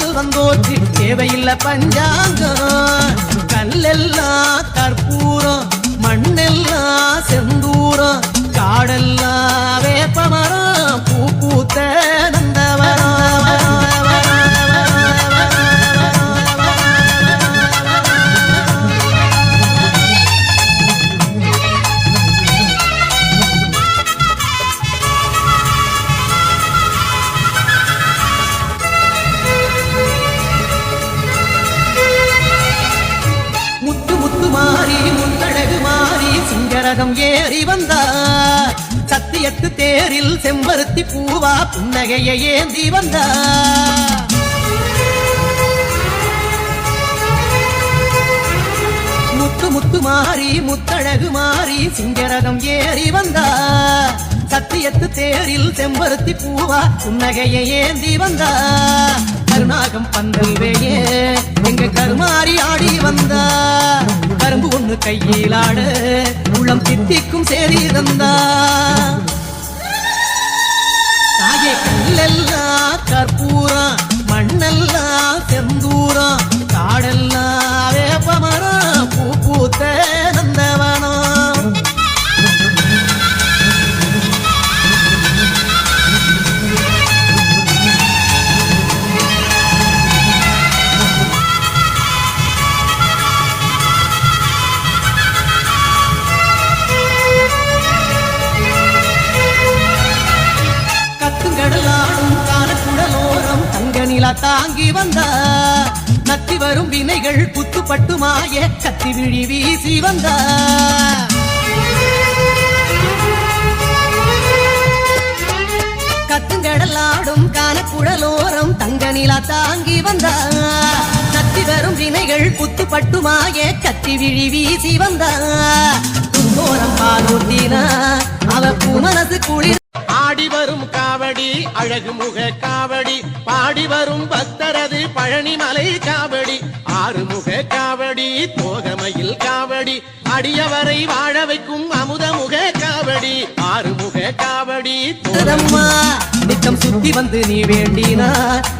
காவல் வந்தோச்சு தேவையில்லை பஞ்சாங்கம் கல்லெல்லாம் கற்பூரம் மண்ணெல்லாம் செந்தூரம் காடெல்லாம் வேப்பமரம் பூ பூத்த சிங்கரதம் ஏறி வந்தார் சத்தியத்து தேரில் செம்பருத்தி பூவா புன்னகையை ஏந்தி வந்தார் முத்து முத்து மாறி முத்தழகு மாறி சிங்கரதம் ஏறி வந்தார் சத்தியத்து தேரில் செம்பருத்தி பூவா புன்னகையை ஏந்தி வந்தார் கருணாகம் பந்தல் வேயே எங்க கருமாறி ஆடி வந்தார் கரும்பு ஒண்ணு கையிலாட உள்ளம் தித்திக்கும் சேரி தந்தா தாயே கல்லெல்லாம் கற்பூரம் மண்ணெல்லாம் செந்தூரம் காடெல்லாம் வேப்பமரம் பூ பூத்த நந்தவனம் தாங்கி வந்த நத்தி வரும் வினைகள் குத்துப்பட்டுமாய கத்தி விழி வீசி வந்த கத்துங்கடலாடும் காணக்குழலோரம் தங்க நிலா தாங்கி வந்த நத்தி வரும் வினைகள் குத்துப்பட்டுமாய கத்தி விழி வீசி வந்த துங்கோரம் பாலூட்டினா அவ பூமனசு குளிர் ஆடி வரும் காவடி அழகு முக காவடி பாடி வரும் பக்தரது பழனிமலை காவடி ஆறுமுக காவடி தோகமையில் காவடி அடியவரை வாழ வைக்கும் அமுதமுக காவடி ஆறுமுக காவடி தோதம்மா நித்தம் சுத்தி வந்து நீ வேண்டினா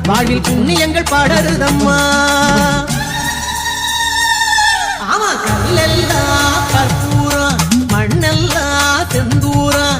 வாழ்வில் புண்ணியங்கள் படருதம்மா ஆமா கல்லெல்லாம் கற்பூரம் மண்ணெல்லாம் செந்தூரம்